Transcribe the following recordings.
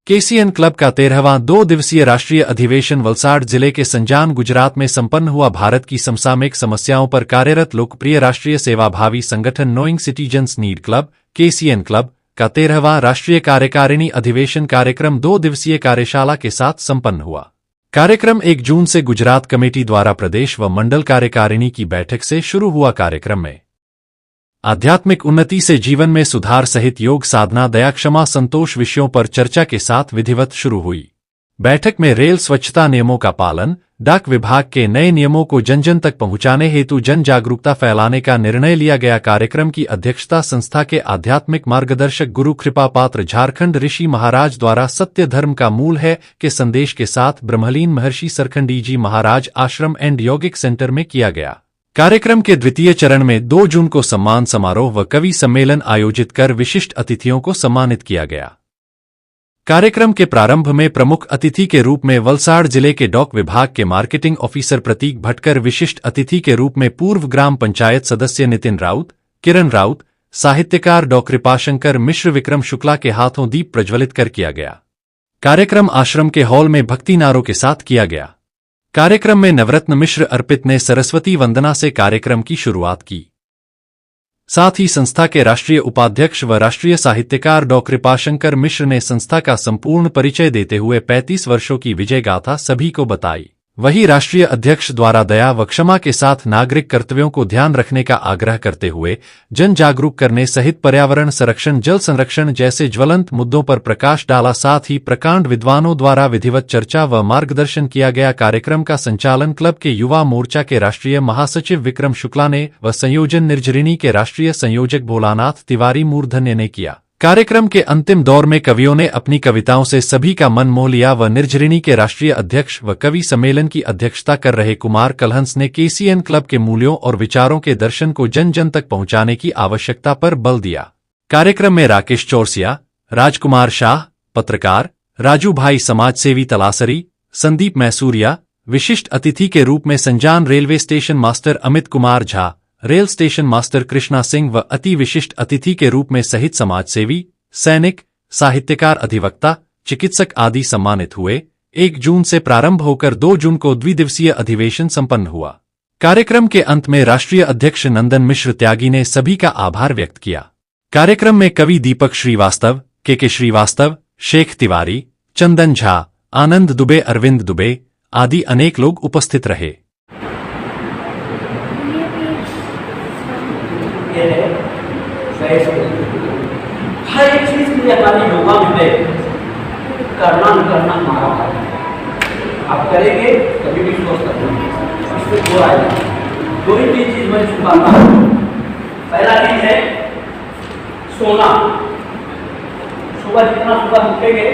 KCN club का 13वां 2 दिवसीय राष्ट्रीय अधिवेशन वलसाड जिले के संजान गुजरात में संपन्न हुआ। भारत की समसामयिक समस्याओं पर कार्यरत लोकप्रिय राष्ट्रीय सेवाभावी संगठन knowing citizens need club KCN club का 13वां राष्ट्रीय कार्यकारिणी अधिवेशन कार्यक्रम 2 दिवसीय कार्यशाला के साथ संपन्न हुआ। कार्यक्रम 1 जून से गुजरात कमेटी द्वारा प्रदेश व मंडल कार्यकारिणी की बैठक से शुरू हुआ। कार्यक्रम में आध्यात्मिक उन्नति से जीवन में सुधार सहित योग साधना दया क्षमा संतोष विषयों पर चर्चा के साथ विधिवत शुरू हुई। बैठक में रेल स्वच्छता नियमों का पालन, डाक विभाग के नए नियमों को जन जन तक पहुंचाने हेतु जन जागरूकता फैलाने का निर्णय लिया गया। कार्यक्रम की अध्यक्षता संस्था के आध्यात्मिक मार्गदर्शक गुरु कृपा पात्र झारखंड ऋषि महाराज द्वारा सत्य धर्म का मूल है के संदेश के साथ ब्रह्मलीन महर्षि सरखंडी जी महाराज आश्रम एंड यौगिक सेंटर में किया गया। कार्यक्रम के द्वितीय चरण में 2 जून को सम्मान समारोह व कवि सम्मेलन आयोजित कर विशिष्ट अतिथियों को सम्मानित किया गया। कार्यक्रम के प्रारंभ में प्रमुख अतिथि के रूप में वलसाड जिले के डाक विभाग के मार्केटिंग ऑफिसर प्रतीक भटकर, विशिष्ट अतिथि के रूप में पूर्व ग्राम पंचायत सदस्य नितिन राउत, किरण राउत, साहित्यकार डॉ कृपाशंकर मिश्र, विक्रम शुक्ला के हाथों दीप प्रज्वलित कर किया गया। कार्यक्रम आश्रम के हॉल में भक्ति नारों के साथ किया गया। कार्यक्रम में नवरत्न मिश्र अर्पित ने सरस्वती वंदना से कार्यक्रम की शुरुआत की। साथ ही संस्था के राष्ट्रीय उपाध्यक्ष व राष्ट्रीय साहित्यकार डॉ कृपाशंकर मिश्र ने संस्था का संपूर्ण परिचय देते हुए 35 वर्षों की विजय गाथा सभी को बताई। वहीं राष्ट्रीय अध्यक्ष द्वारा दया व क्षमा के साथ नागरिक कर्तव्यों को ध्यान रखने का आग्रह करते हुए जन जागरूक करने सहित पर्यावरण संरक्षण, जल संरक्षण जैसे ज्वलंत मुद्दों पर प्रकाश डाला। साथ ही प्रकांड विद्वानों द्वारा विधिवत चर्चा व मार्गदर्शन किया गया। कार्यक्रम का संचालन क्लब के युवा मोर्चा के राष्ट्रीय महासचिव विक्रम शुक्ला ने व संयोजन निर्झरिणी के राष्ट्रीय संयोजक भोलानाथ तिवारी मूर्धन्य ने किया। कार्यक्रम के अंतिम दौर में कवियों ने अपनी कविताओं से सभी का मन मोह लिया व निर्झरिणी के राष्ट्रीय अध्यक्ष व कवि सम्मेलन की अध्यक्षता कर रहे कुमार कलहंस ने केसीएन क्लब के मूल्यों और विचारों के दर्शन को जन जन तक पहुंचाने की आवश्यकता पर बल दिया। कार्यक्रम में राकेश चौरसिया, राजकुमार शाह, पत्रकार राजू भाई, समाजसेवी तलासरी, संदीप मैसूरिया, विशिष्ट अतिथि के रूप में Sanjan railway station master Amit Kumar Jha, rail station master Krishna Singh व अति विशिष्ट अतिथि के रूप में सहित समाजसेवी, सैनिक, साहित्यकार, अधिवक्ता, चिकित्सक आदि सम्मानित हुए। 1 जून से प्रारंभ होकर 2 जून को द्विदिवसीय अधिवेशन संपन्न हुआ। कार्यक्रम के अंत में राष्ट्रीय अध्यक्ष नंदन मिश्र त्यागी ने सभी का आभार व्यक्त किया। कार्यक्रम में कवि दीपक श्रीवास्तव, के श्रीवास्तव, शेख तिवारी, चंदन झा, आनंद दुबे, अरविंद दुबे आदि अनेक लोग उपस्थित रहे। हर एक चीज के लिए हमारी योगा में करना न करना हमारा भाग है। आप करेंगे कभी भी स्वस्थ रहेंगे, इससे दो आएगा। 2 ही 3 चीज मैं सिखाता हूँ। पहला चीज है सोना। सुबह जितना सुबह उठेंगे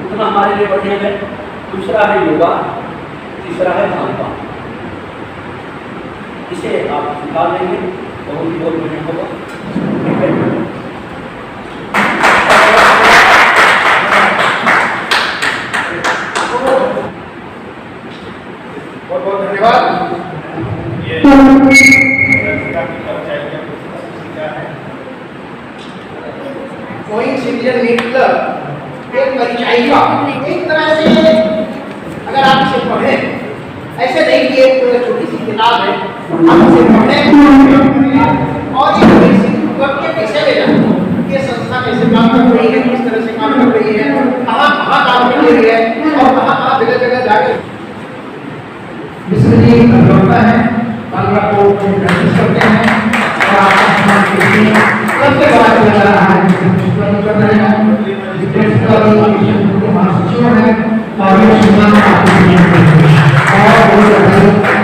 उतना हमारे लिए बढ़िया है। दूसरा है योगा, तीसरा है खान पान। इसे आप सिखा देंगे बहुत बढ़िया होगा। बहुत बहुत धन्यवाद। नोइंग सिटीजन नीड क्लब एक परिचायिका, एक तरह से अगर आप इसे पढ़ें, ऐसे नहीं कि एक छोटी सी किताब है, आप इसे पढ़ें और ये क्लब के कैसे ले जाए, ये संस्था कैसे काम कर रही है, किस तरह से काम कर रही है, कहाँ काम कर रही है और कहाँ जगह जगह जाकर विश्व जी होता है। बांग्ला को प्रैक्टिस करते हैं और आपका क्लब के बारे में रहा है कर रहे हैं। महासचिव है और ये सम्मान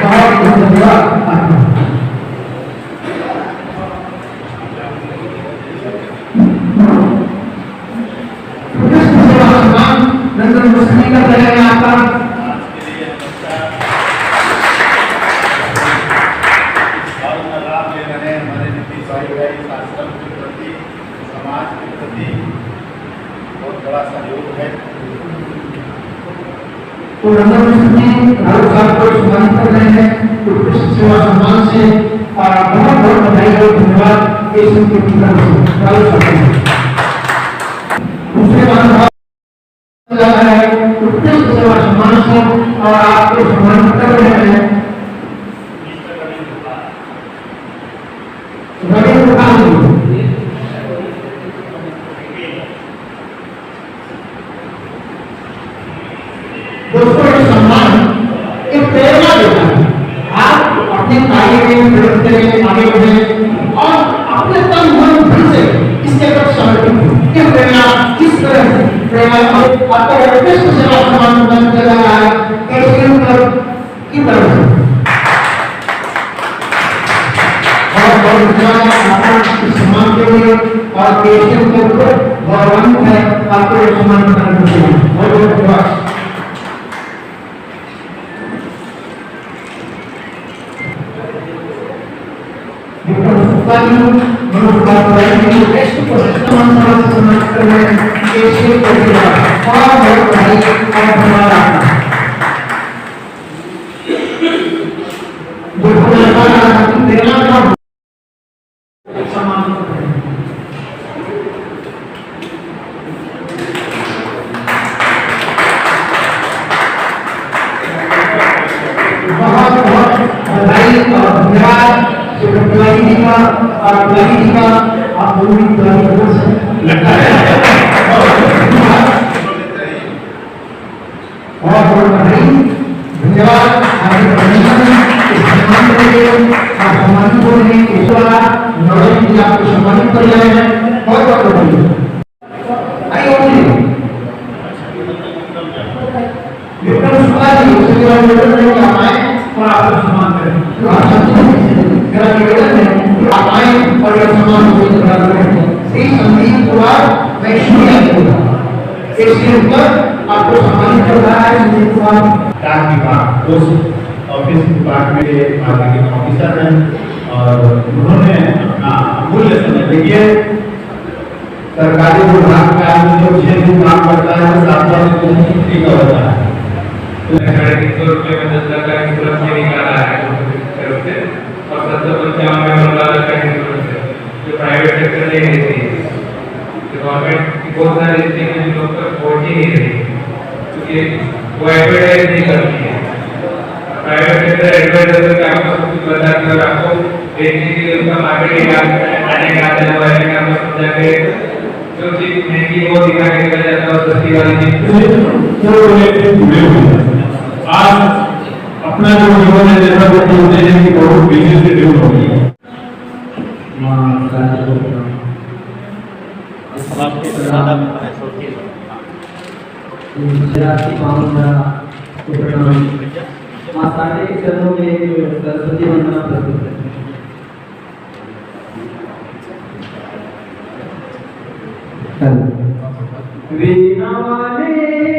और बहुत धन्यवाद। कर रहे हैं आपका लाभ ले रहे हैं हमारे नीतीश भाई शासन के प्रति, समाज के प्रति बहुत बड़ा सहयोग है। तो राहुल साहब को सम्मानित कर रहे हैं उत्कृष्ट सेवा सम्मान से इसके भीतर चालू करते हैं। दूसरे बात है उत्कृष्ट सेवा सम्मान से और आपको सम्मानित कर रहे हैं रविंद्र गांधी। दोस्तों ये सम्मान एक प्रेरणा देता है, आप अपने कार्य में प्रगति करें, आगे बढ़ें और अपने तन मन धन से इसके प्रति समर्पित हो। ये प्रेरणा किस तरह से प्रेरणा आपका उत्कृष्ट सेवा सम्मान प्रदान किया जा रहा है एशियन क्लब की तरफ से। बहुत धन्यवाद इस सम्मान के लिए और एशियन क्लब को गौरवान्वित है आपको ये सम्मान प्रदान करते हैं। बहुत बहुत धन्यवाद। आप दोनों की तैयारी कर सकते और बहुत धन्यवाद आपके सम्मान करेंगे आप सम्मानित हो रहे हैं। इस बार नौजवान जी आपको सम्मानित कर रहे हैं। बहुत बहुत धन्यवाद। विक्रम शुक्ला जी उसके निवेदन है कि आप आए और आपको सम्मान करें। मेरा निवेदन है कि आप आए और यह सम्मान को प्रदान करें। श्री संदीप कुमार वैष्णवी एशियन क्लब आपको सम्मानित कर रहा है। संदीप कुमार डाक विभाग पोस्ट ऑफिस डिपार्टमेंट के मार्केटिंग ऑफिसर हैं और उन्होंने अपना अमूल्य समय देखिए सरकारी विभाग का आदमी जो 6 दिन काम करता है वो 7 दिन की छुट्टी का होता है। तो 350 रुपये में 10 लाख का इंश्योरेंस निकाला है और 755 में 9 लाख का इंश्योरेंस है जो प्राइवेट सेक्टर नहीं देती है। गवर्नमेंट की बहुत सारी स्कीमें जो लोग तक पहुंच ही नहीं रही क्योंकि वो एडवर्टाइज नहीं करती है। प्राइवेट सेक्टर एडवर्टाइजर का आपको सब कुछ बताती है और आपको देखने के लिए उसका मार्केटिंग आने का आता है वाले का आपको समझा के जो चीज महंगी वो दिखा के चला जाता है और सस्ती वाली चीज आज अपना जो जीवन है जैसा वो बोलते हैं कि बहुत बिजनेस से डेवलप हो गई माताने के चरणों में सरस्वती वंदना प्रस्तुत है। वीणा वाले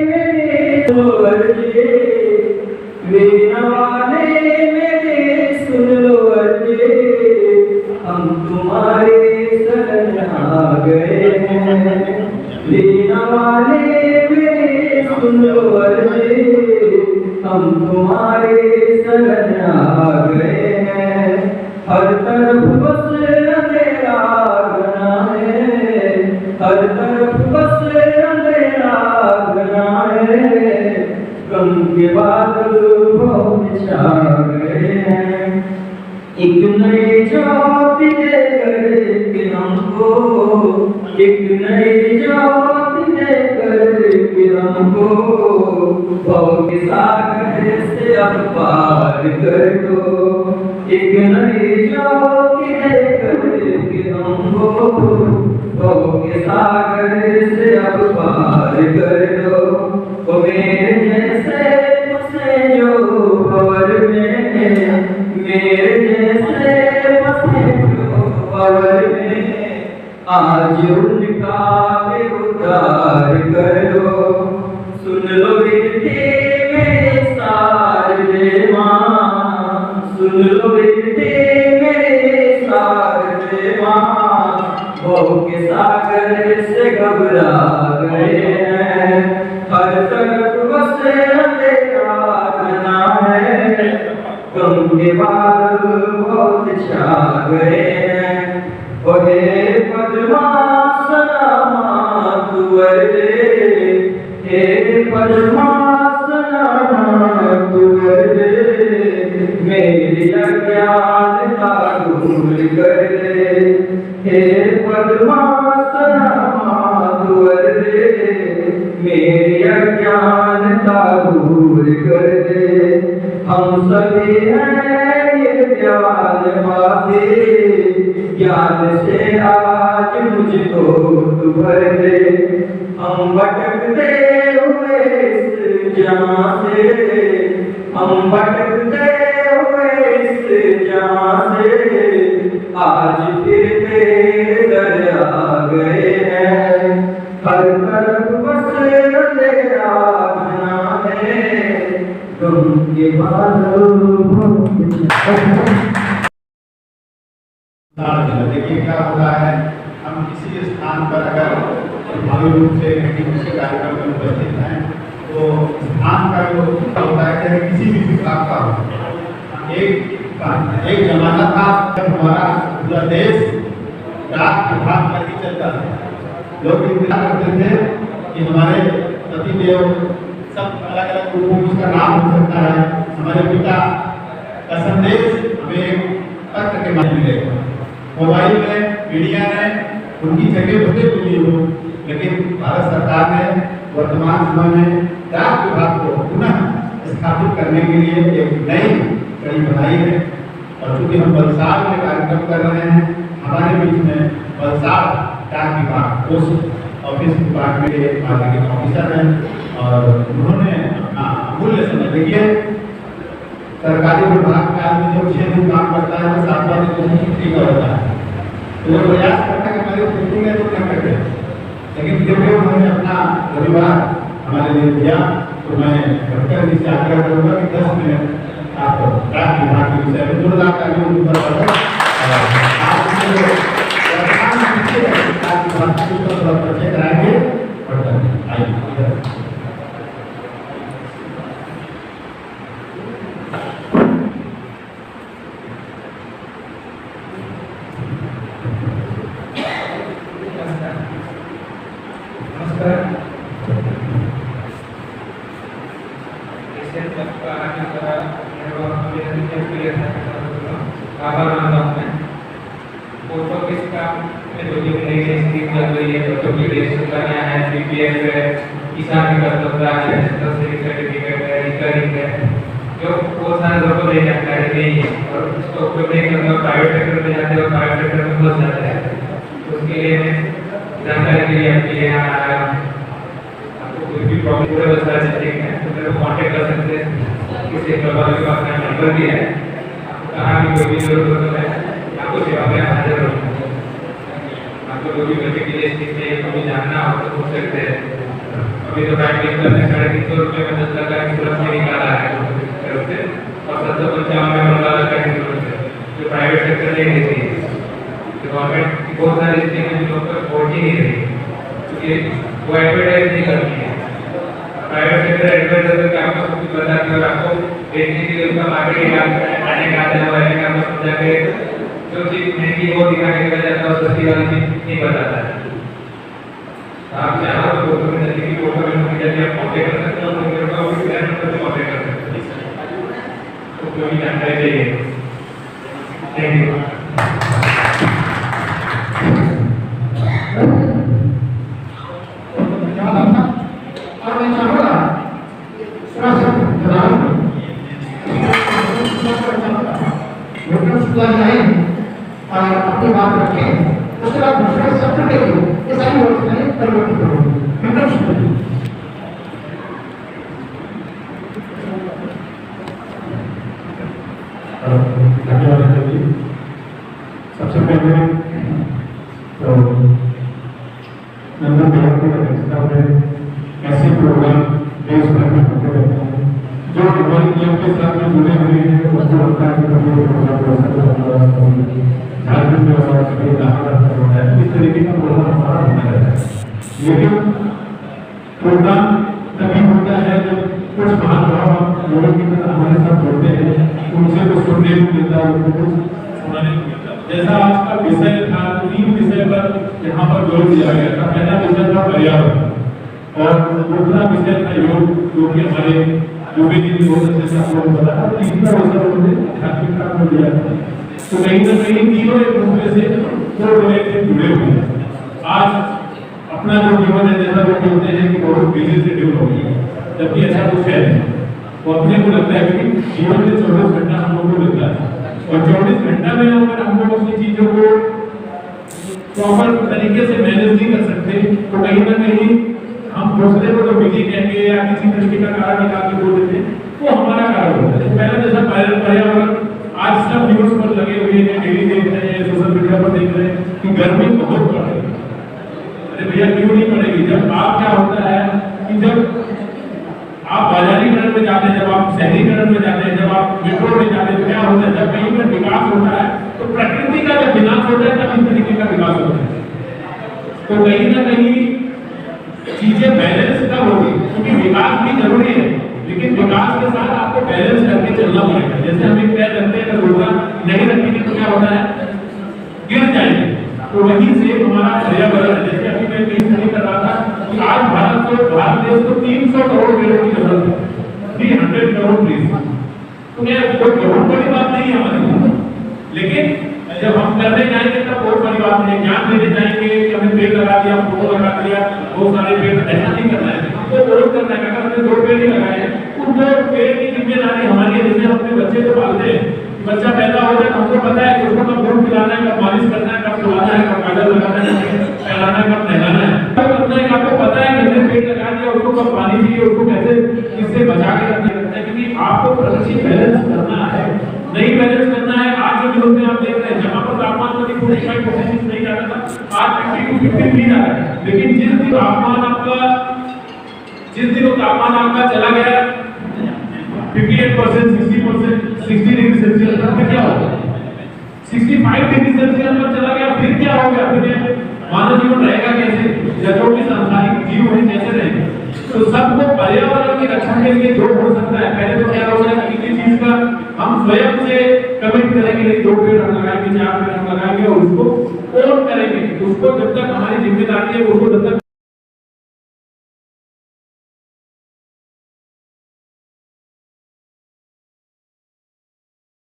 मेरे सुरजे, वीणा वाले मेरे सुन लो अर्जे, हम तुम्हारे शरण आ गए हैं। वीणा वाले मेरे सुन लो अर्जे, हम तुम्हारे शरण आ गए हैं। हर तरफ बस अंधेरा घना है, हर तरफ बस अंधेरा घना है, गम के बादल बहुत छा गए हैं। एक नई ज्योति देकर के हमको, एक नई ज्योति देकर के हमको, भव के सागर से अब पार कर दो। एक नई ज्योति देकर के हमको, भव के सागर से अब पार कर दो। वो मेरे जैसे फंसे जो भंवर में, मेरे जैसे फंसे जो भंवर में, आज उनका उद्धार कर दो। सुन लो विनती मेरे सारे माँ, सुन लो विनती मेरे सारे माँ, भव के सागर से घबरा गए हैं। हर तरफ बस अंधेरा घना है, गम के बादल बहुत छा गए हैं। हे पद्मासना मातुवरे, हे पद्मासना मातुवरे, मेरी अज्ञानता दूर कर दे। हे पद्मासना मातुवरे, मेरी अज्ञानता दूर कर दे। हम सभी हैं ये ज्ञान वादे, ज्ञान से आज मुझको तू भर दे। हम भटकते हुए इस जहां से, हम भटकते हुए इस जहां से, आज फिर तेरे दर आ गए हैं। हर तरफ बस तेरा घना है, तुम के बादल। देखिए क्या होता है, हम किसी स्थान पर अगर प्रभावी रूप से किसी कार्यक्रम में उपस्थित हैं तो स्थान का जो होता है चाहे किसी भी विभाग का हो। एक जमाना था जब हमारा पूरा देश डाक विभाग पर ही चलता था। लोग इंतजार करते थे कि हमारे पतिदेव सब अलग अलग रूपों में उसका नाम हो सकता है, हमारे पिता का संदेश हमें पत्र के माध्यम मिलेगा। मोबाइल में मीडिया ने उनकी जगह भले मिली हो, लेकिन भारत सरकार ने वर्तमान समय में डाक विभाग को पुनः स्थापित करने के लिए एक नई कड़ी बनाई है। और चूंकि हम वलसाड़ में कार्यक्रम कर रहे हैं, हमारे बीच में वलसाड़ डाक विभाग पोस्ट ऑफिस डिपार्टमेंट के मार्केटिंग ऑफिसर हैं और उन्होंने अपना अमूल्य समय देखिए। सरकारी विभाग में आदमी जब 6 दिन काम करता है तो 7वां दिन उसकी छुट्टी का होता है, तो वो प्रयास करता है कि हमारी छुट्टी में तो क्या करते हैं, लेकिन फिर भी उन्होंने अपना रविवार हमारे लिए दिया। तो मैं डॉक्टर जी से आग्रह करूँगा कि 10 मिनट आप डाक विभाग के विषय में जोरदार कार्य परिचय कराएंगे। आइए किसान भी कर सकता है, सर्टिफिकेट है, रिकरिंग है, जो बहुत सारे लोगों को लेने जानकारी नहीं है और उसको उपयोग नहीं करते और प्राइवेट सेक्टर में जाते हैं और प्राइवेट सेक्टर में फंस जाते हैं। तो उसके लिए मैं जानकारी के लिए आपके लिए यहाँ आया हूँ। आपको कोई भी प्रॉब्लम पूरे बता सकते हैं तो मेरे को कॉन्टेक्ट कर सकते हैं। किसी प्रभावी का अपना नंबर भी है, आपको कहाँ भी कोई भी जरूरत हो है आपको सेवा में हाजिर रहूँगा। आपको जो भी बच्चे के लिए सीखने कभी जानना हो तो पूछ सकते हैं। अभी तो प्राइवेट में 350 रुपये में 10 लाख की तरफ से निकाला है और 755 में 15 लाख की तरफ से जो प्राइवेट सेक्टर नहीं देती है। तो गवर्नमेंट की बहुत सारी स्कीमें जो लोग तक पहुँच ही नहीं रही क्योंकि वो एडवर्टाइज नहीं करती है। प्राइवेट सेक्टर एडवर्टाइज करके आपको सब कुछ बताती है और आपको बेचने के लिए उसका मार्केटिंग आने का आता है आपको समझा के जो चीज़ महंगी वो दिखाने के लिए जाता है और सस्ती वाली चीज़ नहीं बताता है। आप चाहो तो फोटो में नजदीकी फोटो में जैसे आप कॉन्टेक्ट कर सकते हो तो मेरे को ऑफिस प्लान नंबर से कॉन्टेक्ट कर सकते हो। तो जो भी जानकारी चाहिए। Thank you. अपनी बात रखें उसके बाद दूसरे सत्र के लिए ये सारी व्यवस्थाएं परिवर्तित होंगी। सबसे पहले तो नंदन भैया की अध्यक्षता में ऐसे प्रोग्राम देश भर में होते रहते हैं जो हमारे नियम के साथ में जुड़े हुए हैं। उनको लगता है कि झारखंड में होना चाहिए, महाराष्ट्र में होना है, इस तरीके का प्रोग्राम हमारा होना रहता है। लेकिन प्रोग्राम तभी होता है जब कुछ महानुभाव लोगों की तरह हमारे साथ जुड़ते हैं, उनसे कुछ सुनने को मिलता है, उनको कुछ उन्होंने किया था। जैसा आज का विषय था, 3 विषय पर यहाँ पर जोर दिया गया था। पहला विषय था पर्यावरण और दूसरा विषय था योग, जो कि हमारे योगी जी ने बहुत अच्छे से आपको बताया। तीसरा विषय उन्होंने आध्यात्मिकता को दिया था। तो कहीं ना कहीं तीनों एक दूसरे से जुड़े हुए हैं। आज अपना जो जीवन है, जैसा वो कहते हैं कि बहुत बिजी शेड्यूल हो गया, जबकि ऐसा कुछ है नहीं। तो अपने को लगता है कि जीवन में 24 घंटा हम लोग को मिलता है और 24 घंटा में अगर हम लोग अपनी चीजों को प्रॉपर तरीके से मैनेज नहीं कर सकते तो कहीं ना कहीं हम दूसरे को तो बिजी कहेंगे या किसी तरीके का कारण निकाल के बोल देते हैं, वो हमारा कारण होता है। पहला जैसा पर्यावरण, आज सब न्यूज पर लगे हुए हैं, डेली देख रहे हैं, सोशल मीडिया पर देख रहे हैं कि गर्मी बहुत बढ़ रही है। अरे भैया क्यों नहीं पड़ेगी? जब आप क्या होता है कि जब आप बाजारीकरण में जाते हैं, जब आप शहरीकरण में जाते हैं, जब आप मेट्रो में जाते हैं, तो क्या होता है? जब कहीं पर विकास होता है तो प्रकृति का जब विनाश होता है तब इस तरीके का विकास होता है। तो कहीं ना कहीं चीजें बैलेंस तब होगी, क्योंकि विकास भी जरूरी है, लेकिन विकास के साथ आपको बैलेंस करके चलना पड़ेगा। जैसे हम एक पैर रखते हैं, अगर रोका नहीं रखेंगे तो क्या होता है? गिर जाएंगे। तो वहीं से हमारा पर्यावरण, जैसे अभी मैं कहीं स्टडी कर रहा था कि आज भारत देश को 300 करोड़ पेड़ों की जरूरत है, 300 करोड़ ट्रीज। तो ये कोई बहुत बड़ी बात नहीं है हमारे लिए, लेकिन जब हम करने जाएंगे तब बहुत बड़ी बात नहीं है। ज्ञान देने जाएंगे कि हमने पेड़ लगा दिया, फोटो लगा दिया, बहुत सारे पेड़, ऐसा नहीं करना है। हमको जरूर करना है। अगर हमने 2 पेड़ ही लगाए हैं तो 2 पेड़ की जिम्मेदारी हमारी है। जैसे हम अपने बच्चे को पालते हैं, बच्चा पैदा होता है, हमको पता है कि उसको कब दूध पिलाना है, कब मालिश करना है, कब सुलाना है, कब काजल लगाना है, पहलाना है, कब नहलाना है। तब करना है कि आपको पता है कि हमने पेड़ लगा दिया, उसको कब पानी चाहिए, उसको कैसे इससे बचा के रखना है, क्योंकि आपको प्रकृति बैलेंस करना है, नहीं बैलेंस करना है। आज जो न्यूज़ में आप देख रहे हैं, जहाँ पर तापमान कभी 45% नहीं जाता था, आज 50 to 50 नहीं जा रहा है। लेकिन जिस दिन तापमान आपका चला गया 58%, 60%, 60 डिग्री सेल्सियस पर क्या होगा? 65 डिग्री सेल्सियस पर चला गया, फिर क्या हो गया? फिर मानव जीवन रहेगा कैसे? या जो भी सांसारिक जीव है कैसे रहेंगे? तो सबको पर्यावरण की रक्षा के लिए जो हो सकता है, पहले तो क्या होगा कि किसी चीज का हम स्वयं से कमिट करेंगे, नहीं 2 पेड़ हम लगाएंगे, 4 पेड़ हम लगाएंगे और उसको ओन करेंगे। उसको जब तक हमारी जिम्मेदारी है, उसको जब तक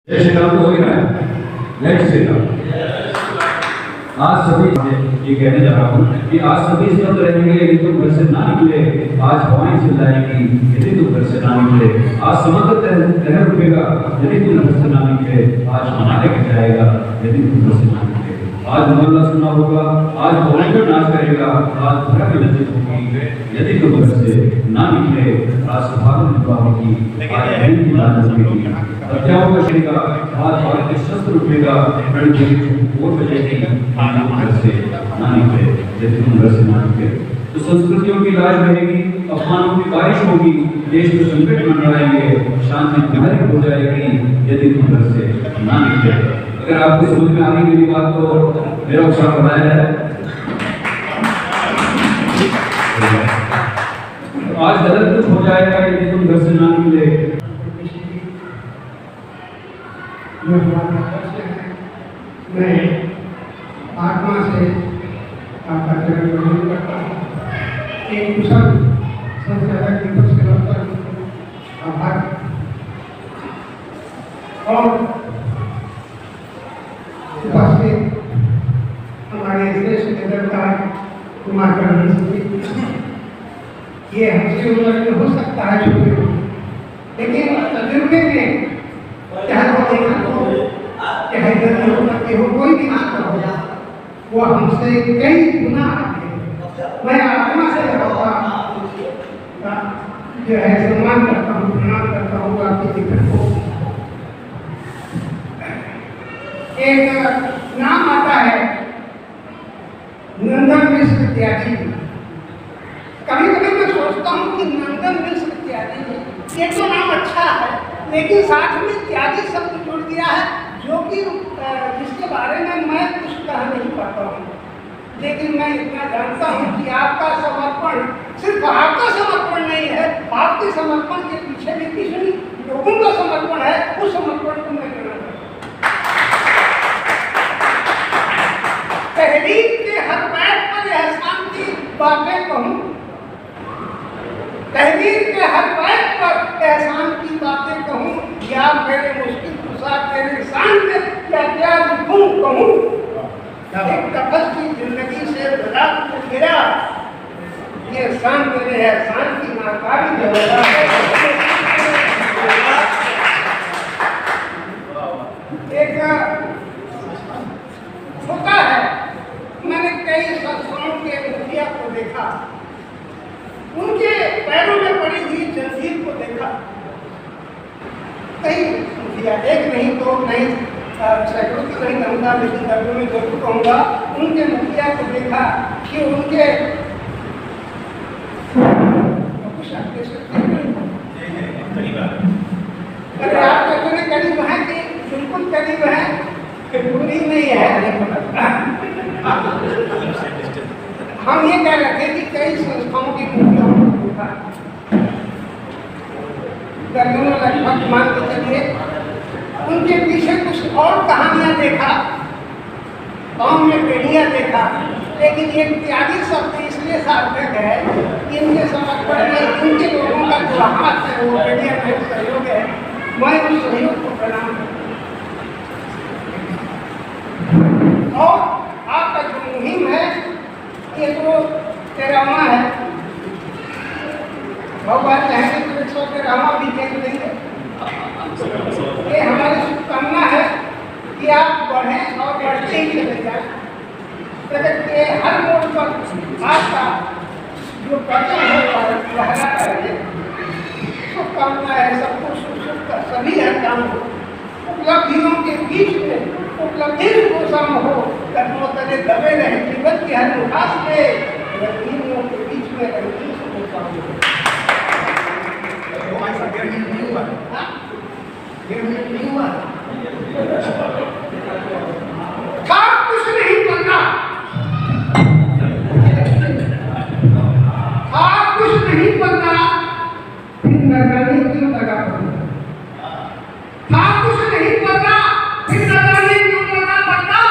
जय श्री राम तो हो ही रहा है। जय श्री राम। आज सभी ये कहने जा रहा हूँ कि आज सभी स्वस्थ रहेंगे यदि तुम घर से ना निकले, आज हवाएं चिल्लाएंगी यदि तुम घर से ना निकले, आज समुद्र लहर उठेगा यदि तुम घर से ना निकले, आज मनाने जाएगा यदि तुम घर से ना निकले, आज मोहल्ला सुना होगा, आज भोलेनाथ नाच करेगा, आज धर्म लज्जित होगी यदि तुम घर से ना निकले, आज सभागम विवाह होगी, आज बहन की लाज होगी, हत्याओं का शरीर आज भारत के शस्त्र उठेगा, और बजेगी घर से ना निकले यदि तुम घर से ना निकले। तो संस्कृतियों की लाज रहेगी, अफवाहों की बारिश होगी, देश में संकट मंडराएंगे, शांति भंग हो जाएगी यदि तुम घर से ना निकले। अगर आपको समझ में आ गई मेरी बात तो मेरा उत्साह बढ़ाया है। तो आज गलत हो जाएगा यदि तुम घर से ना निकले। मैं आत्मा से आपका चरण ग्रहण करता हूँ। एक कुशल संचालक दीपक श्रीवास्तव आभार और उपस्थित हमारे श्रेष्ठ नेता कुमार कर्णी, ये हमसे उम्र में हो सकता है छोटे, लेकिन तजुर्बे में चाहे वो देखा हो, चाहे गर्मी हो सकती हो, कोई भी नाता हो, वो हमसे कई गुना आगे। मैं आत्मा से जो है सम्मान करता हूँ, प्रणाम करता हूँ आपके लेखन को। एक नाम आता है नंदन मिश्र त्यागी। कभी कभी मैं सोचता हूँ कि नंदन मिश्र त्यागी ये तो नाम अच्छा है, लेकिन साथ में त्यागी शब्द जोड़ दिया है, जो कि जिसके बारे में मैं कुछ कह नहीं पाता हूँ। लेकिन मैं इतना जानता हूँ कि आपका समर्पण सिर्फ आपका समर्पण नहीं है, आपके समर्पण के पीछे भी किसी लोगों का समर्पण है। उस समर्पण को मैं करना चाहता हूँ। शांत क्या लिखूं कहूं, एक तपस की जिंदगी से बरात को गिरा, ये शांत है, शांति नाकारी देवता है। एक होता है, मैंने कई संस्थाओं के मुखिया को देखा, उनके पैरों में पड़ी हुई जंजीर को देखा। कई मुखिया, एक नहीं तो नहीं सैकड़ों की नहीं कहूँगा, लेकिन दर्जों में जरूर कहूँगा, उनके मुखिया को देखा कि उनके अरे आप इतने करीब हैं कि बिल्कुल करीब है, दूरी नहीं है। हम ये कह रहे थे कि कई संस्थाओं की मुखियाओं को देखा, दर्जनों लगभग मान के चलिए, उनके पीछे कुछ और कहानियां देखा, गाँव में पीढ़ियाँ देखा, लेकिन ये त्यागी शब्द इसलिए सार्थक है कि इनके समर्पण में इनके लोगों का जो हाथ है वो पीढ़ियाँ में सहयोग है, मैं उस सहयोग को प्रणाम करता हूँ। और आपका जो मुहिम है ये तो 13वां है, भगवान चाहेंगे तो 113वां भी देख लेंगे। ये हमारी शुभकामना है कि आप बढ़ें और बढ़ते ही चले जाएं। प्रगति के हर मोड़ पर आपका जो कदम है लहराता रहे। शुभकामना है सबको सुख सभी हर काम हो, उपलब्धियों के बीच में उपलब्धि को सम हो, कदमों तले दबे रहे जीवन की हर उदास में, रंगीनों के बीच में रंगीन को सम हो। कुछ नहीं बनना, कुछ नहीं बनना, फिर नजरानी क्यों लगा पड़ना, कुछ नहीं बनना, फिर नजरानी क्यों लगा पड़ना,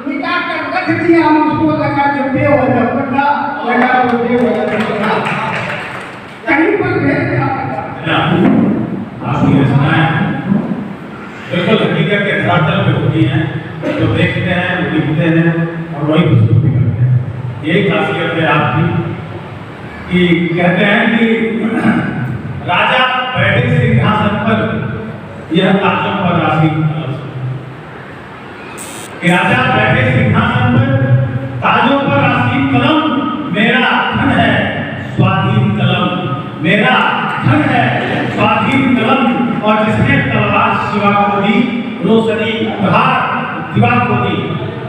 मिटा कर रख दिया मुझको लगा जो बेवजह पड़ना, लगा वो बेवजह पड़ना, कहीं पर भेद क्या पड़ना। आपकी रचनाएं बिल्कुल हकीकत के धरातल पे होती हैं, जो देखते हैं वो लिखते हैं और वही प्रस्तुत भी करते हैं। यही खासियत है आपकी कि कहते हैं कि राजा बैठे सिंहासन पर यह ताजों पर राशि, कि राजा बैठे सिंहासन पर ताजों पर राशि कलम, मेरा धन है स्वाधीन कलम, मेरा धन है स्वाधीन कलम, और जिसने तलवार शिवा को दी रोशनी प्रहार दिवा को दी,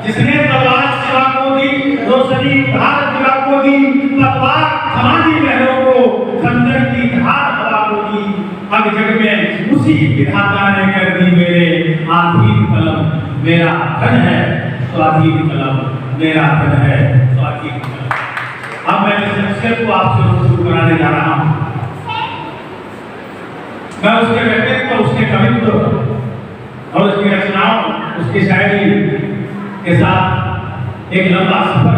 जिसने तलवार शिवा को दी रोशनी प्रहार दिवा को दी, तलवार हमारी लहरों को खंजर की धार हवा को दी, अब जग में उसी विधाता ने कर दी मेरे आधीन कलम, मेरा धन है स्वाधीन कलम, मेरा धन है स्वाधीन कलम। अब मैं इस शख्सियत को आपसे शुरू कराने जा रहा हूँ। मैं उसके व्यक्तित्व, उसके कवित्व और उसकी रचनाओं, उसकी शायरी के साथ एक लंबा सफर,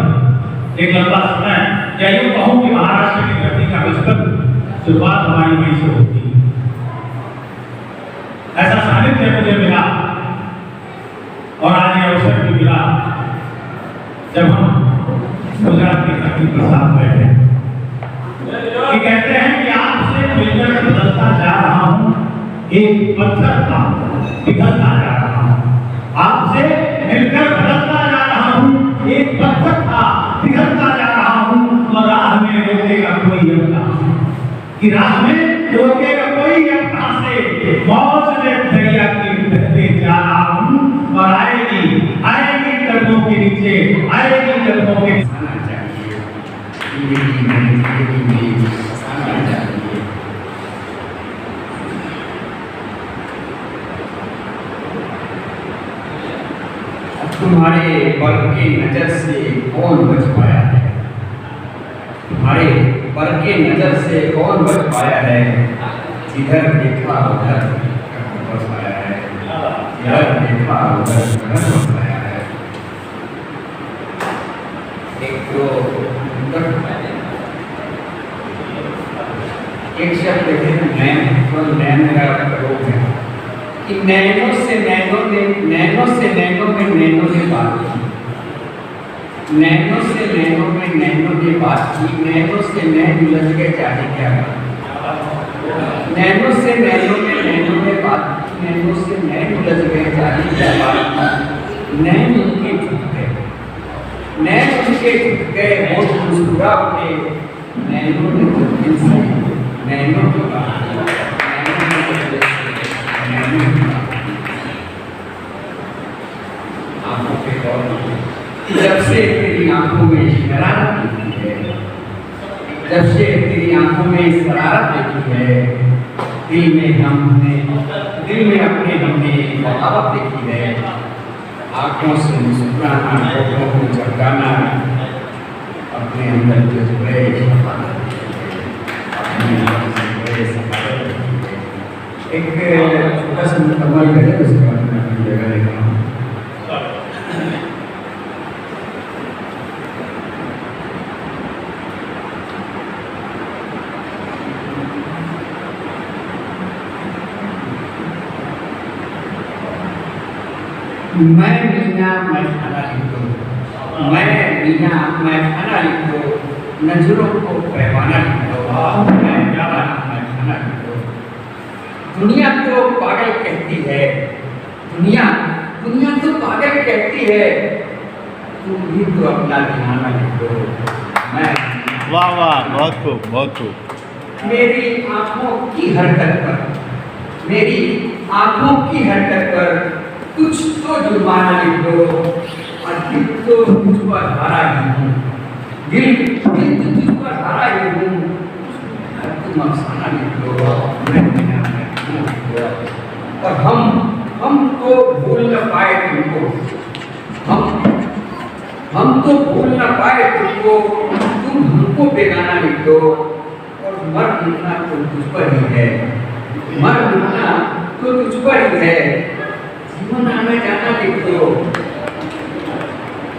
एक लंबा समय, या यूं कहूं कि महाराष्ट्र की धरती का विस्तर शुरुआत हमारी वहीं से होती है। ऐसा सानिध्य मुझे मिला और आज ये अवसर भी मिला जब हम गुजरात की धरती पर साथ बैठे, कि कहते हैं कि आपसे मिलकर बदलता जा रहा हूं, एक पत्थर था पिघलता जा रहा हूं, आपसे मिलकर बदलता जा रहा हूं, एक पत्थर था पिघलता जा रहा हूं, और राह में रोकेगा कोई अपना, कि राह में रोकेगा कोई अपना से, मौज में दरिया की बहते जा रहा हूं, और आएगी आएगी कदमों के नीचे, आएगी कदमों के तुम्हारे पर की नजर से कौन बच पाया है, तुम्हारे पर की नजर से कौन बच पाया है, इधर देखा उधर बच पाया है, इधर देखा उधर बच पाया है। एक तो एक शब्द है नैन, तो नैन मेरा रोग है, कि नैनो से नैनो में नैनो ने बात की, नैनो से नैनो में नैनो ने बात की, नैनो से नैन उलझ के जाने क्या कहा। नैनो से नैनो में नैनो ने बात की, नैनो से नैन उलझ गए जाने क्या बात की। नैन उनके झुक गए, नैन उनके झुक गए, होठ मुस्कुरा उठे। नैनो ने तो दिल से नैनो को कहा, आंखों पे गौर, जब से तेरी आंखों में शरारत देखी है, जब से तेरी आंखों में शरारत देखी है, दिल में अपने हमने बगावत देखी है। आंखों से मुस्कुराना, होठों को झपकाना, अपने अंदर जज्बे सफाना, अपने अंदर जज्बे सफाना। एक छोटा सा मुकम्मल है, उसके बाद मैं अपनी जगह लेता हूँ। मैं मीना मैं खाना लिख दो, मैं मीना मैं खाना लिख दो, नजरों को पैमाना लिख दो, मैं जाना मैं खाना लिख दो। दुनिया तो पागल कहती है, दुनिया तो पागल कहती है, तुम भी तो अपना ध्यान लिख दो। मैं वाह वाह, बहुत खूब, बहुत खूब। मेरी आंखों की हरकत पर, मेरी आंखों की हरकत पर कुछ तो जुर्माना लिख दो, और दिल तो तुझ पर हारा ही हूँ, दिल तो तुझ पर हारा ही हूँ। तुम अफसाना लिख दो, मैं मीना मैं खाना लिख दो। और हम तो भूल न पाए तुमको, हम तो भूल न पाए तुमको, तुम हमको बेगाना लिख दो। और मर मिटना तो तुझ पर ही है, मर मिटना तो तुझ पर ही है। जीवन आना जाना लिख दो,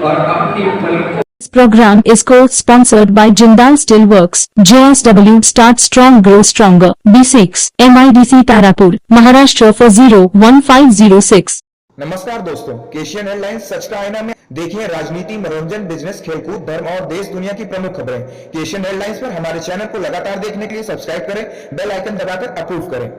और अपनी पलकों। This program is co-sponsored by Jindal Steelworks, JSW Start Strong Grow Stronger, B6, MIDC Tarapur, Maharashtra 4015006। नमस्कार दोस्तों, केशियन एयरलाइंस सच का आईना में देखिए राजनीति, मनोरंजन, बिजनेस, खेलकूद, धर्म और देश दुनिया की प्रमुख खबरें। केशियन एयरलाइंस पर हमारे चैनल को लगातार देखने के लिए सब्सक्राइब करें, बेल आइकन दबाकर अप्रूव करें।